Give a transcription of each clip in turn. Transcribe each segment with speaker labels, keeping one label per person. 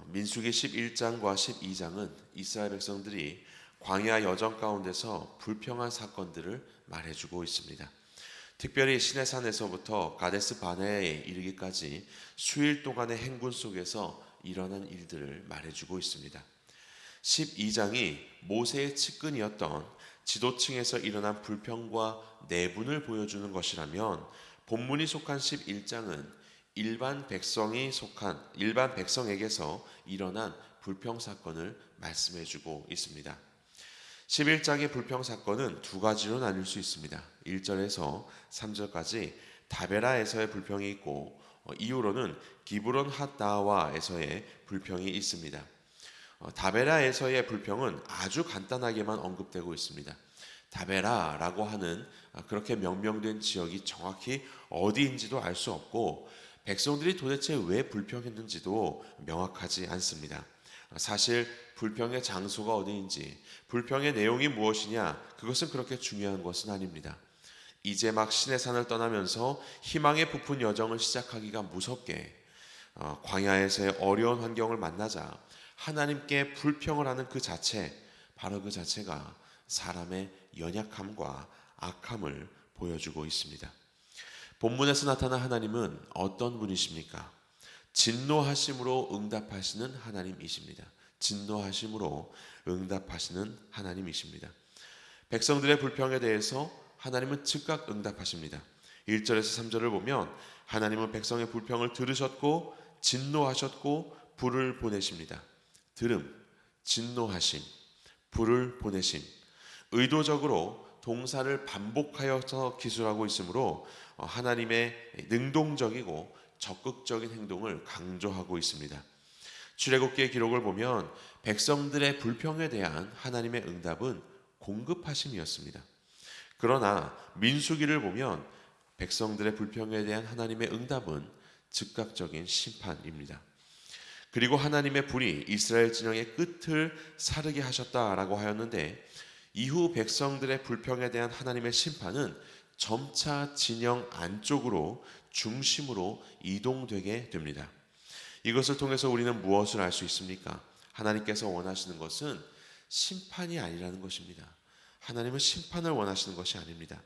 Speaker 1: 민수기 11장과 12장은 이스라엘 백성들이 광야 여정 가운데서 불평한 사건들을 말해주고 있습니다. 특별히 시내산에서부터 가데스 바네아에 이르기까지 수일 동안의 행군 속에서 일어난 일들을 말해주고 있습니다. 12장이 모세의 측근이었던 지도층에서 일어난 불평과 내분을 보여주는 것이라면, 본문이 속한 11장은 일반 백성에게서 일어난 불평 사건을 말씀해주고 있습니다. 11장의 불평 사건은 두 가지로 나눌 수 있습니다. 1절에서 3절까지 다베라에서의 불평이 있고, 이후로는 기브론 핫다와에서의 불평이 있습니다. 다베라에서의 불평은 아주 간단하게만 언급되고 있습니다. 다베라라고 하는 그렇게 명명된 지역이 정확히 어디인지도 알 수 없고, 백성들이 도대체 왜 불평했는지도 명확하지 않습니다. 사실 불평의 장소가 어디인지, 불평의 내용이 무엇이냐, 그것은 그렇게 중요한 것은 아닙니다. 이제 막 시내산을 떠나면서 희망의 부푼 여정을 시작하기가 무섭게 광야에서의 어려운 환경을 만나자 하나님께 불평을 하는 그 자체, 바로 그 자체가 사람의 연약함과 악함을 보여주고 있습니다. 본문에서 나타난 하나님은 어떤 분이십니까? 진노하심으로 응답하시는 하나님이십니다. 진노하심으로 응답하시는 하나님이십니다. 백성들의 불평에 대해서 하나님은 즉각 응답하십니다. 1절에서 3절을 보면 하나님은 백성의 불평을 들으셨고 진노하셨고 불을 보내십니다. 들음, 진노하심, 불을 보내심. 의도적으로 동사를 반복하여서 기술하고 있으므로 하나님의 능동적이고 적극적인 행동을 강조하고 있습니다. 출애굽기의 기록을 보면 백성들의 불평에 대한 하나님의 응답은 공급하심이었습니다. 그러나 민수기를 보면 백성들의 불평에 대한 하나님의 응답은 즉각적인 심판입니다. 그리고 하나님의 불이 이스라엘 진영의 끝을 사르게 하셨다라고 하였는데, 이후 백성들의 불평에 대한 하나님의 심판은 점차 진영 안쪽으로 중심으로 이동되게 됩니다. 이것을 통해서 우리는 무엇을 알 수 있습니까? 하나님께서 원하시는 것은 심판이 아니라는 것입니다. 하나님은 심판을 원하시는 것이 아닙니다.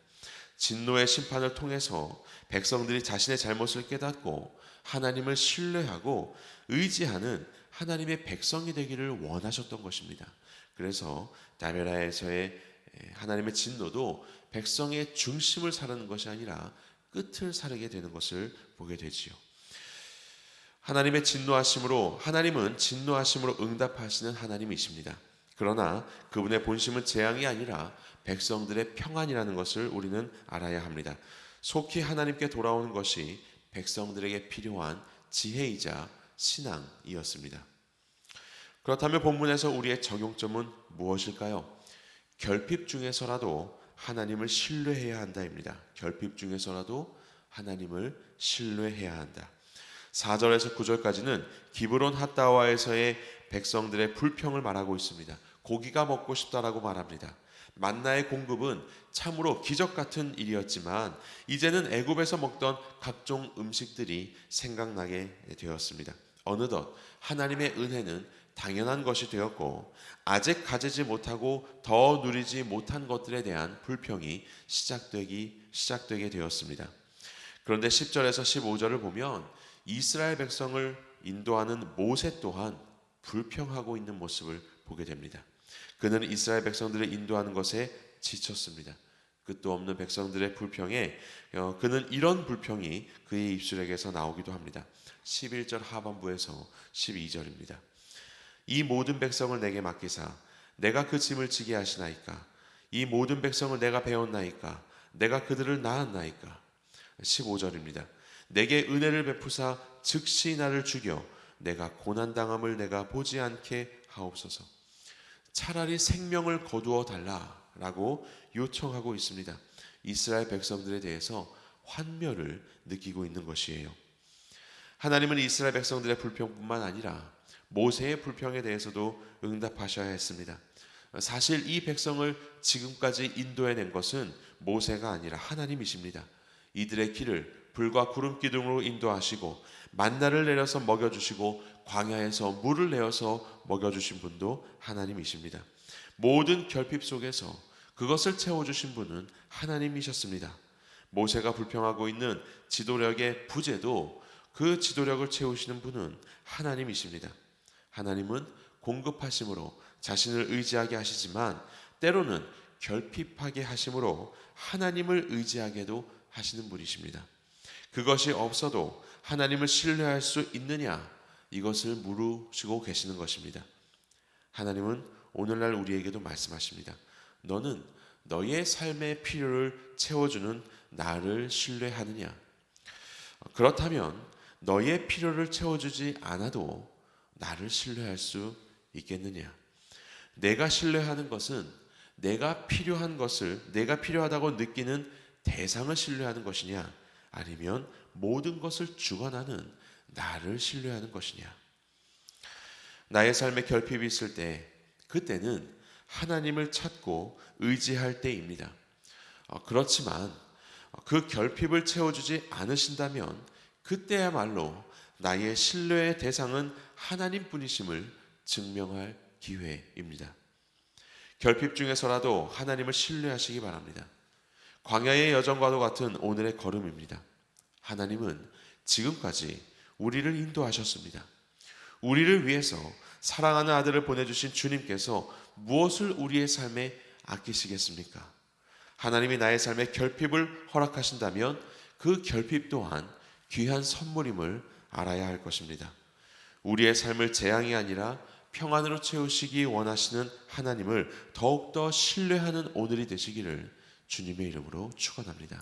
Speaker 1: 진노의 심판을 통해서 백성들이 자신의 잘못을 깨닫고 하나님을 신뢰하고 의지하는 하나님의 백성이 되기를 원하셨던 것입니다. 그래서 다베라에서의 하나님의 진노도 백성의 중심을 사르는 것이 아니라 끝을 사르게 되는 것을 보게 되지요. 하나님은 진노하심으로 응답하시는 하나님이십니다. 그러나 그분의 본심은 재앙이 아니라 백성들의 평안이라는 것을 우리는 알아야 합니다. 속히 하나님께 돌아오는 것이 백성들에게 필요한 지혜이자 신앙이었습니다. 그렇다면 본문에서 우리의 적용점은 무엇일까요? 결핍 중에서라도 하나님을 신뢰해야 한다입니다. 결핍 중에서라도 하나님을 신뢰해야 한다. 4절에서 9절까지는 기브론 핫다와에서의 백성들의 불평을 말하고 있습니다. 고기가 먹고 싶다라고 말합니다. 만나의 공급은 참으로 기적 같은 일이었지만 이제는 애굽에서 먹던 각종 음식들이 생각나게 되었습니다. 어느덧 하나님의 은혜는 당연한 것이 되었고, 아직 가지지 못하고 더 누리지 못한 것들에 대한 불평이 시작되게 되었습니다. 그런데 10절에서 15절을 보면 이스라엘 백성을 인도하는 모세 또한 불평하고 있는 모습을 보게 됩니다. 그는 이스라엘 백성들을 인도하는 것에 지쳤습니다. 끝도 없는 백성들의 불평에 그는 이런 불평이 그의 입술에게서 나오기도 합니다. 11절 하반부에서 12절입니다. 이 모든 백성을 내게 맡기사 내가 그 짐을 지게 하시나이까? 이 모든 백성을 내가 배웠나이까? 내가 그들을 낳았나이까? 15절입니다. 내게 은혜를 베푸사 즉시 나를 죽여 내가 고난당함을 내가 보지 않게 하옵소서. 차라리 생명을 거두어 달라라고 요청하고 있습니다. 이스라엘 백성들에 대해서 환멸을 느끼고 있는 것이에요. 하나님은 이스라엘 백성들의 불평뿐만 아니라 모세의 불평에 대해서도 응답하셔야 했습니다. 사실 이 백성을 지금까지 인도해낸 것은 모세가 아니라 하나님이십니다. 이들의 길을 불과 구름 기둥으로 인도하시고 만나를 내려서 먹여주시고 광야에서 물을 내어서 먹여주신 분도 하나님이십니다. 모든 결핍 속에서 그것을 채워주신 분은 하나님이셨습니다. 모세가 불평하고 있는 지도력의 부재도 그 지도력을 채우시는 분은 하나님이십니다. 하나님은 공급하심으로 자신을 의지하게 하시지만 때로는 결핍하게 하심으로 하나님을 의지하게도 하시는 분이십니다. 그것이 없어도 하나님을 신뢰할 수 있느냐, 이것을 물으시고 계시는 것입니다. 하나님은 오늘날 우리에게도 말씀하십니다. 너는 너의 삶의 필요를 채워주는 나를 신뢰하느냐? 그렇다면 너의 필요를 채워주지 않아도 나를 신뢰할 수 있겠느냐? 내가 신뢰하는 것은 내가 필요한 것을, 내가 필요하다고 느끼는 대상을 신뢰하는 것이냐, 아니면 모든 것을 주관하는 나를 신뢰하는 것이냐? 나의 삶에 결핍이 있을 때, 그때는 하나님을 찾고 의지할 때입니다. 그렇지만 그 결핍을 채워주지 않으신다면 그때야말로 나의 신뢰의 대상은 하나님뿐이심을 증명할 기회입니다. 결핍 중에서라도 하나님을 신뢰하시기 바랍니다. 광야의 여정과도 같은 오늘의 걸음입니다. 하나님은 지금까지 우리를 인도하셨습니다. 우리를 위해서 사랑하는 아들을 보내주신 주님께서 무엇을 우리의 삶에 아끼시겠습니까? 하나님이 나의 삶에 결핍을 허락하신다면 그 결핍 또한 귀한 선물임을 알아야 할 것입니다. 우리의 삶을 재앙이 아니라 평안으로 채우시기 원하시는 하나님을 더욱더 신뢰하는 오늘이 되시기를 주님의 이름으로 축원합니다.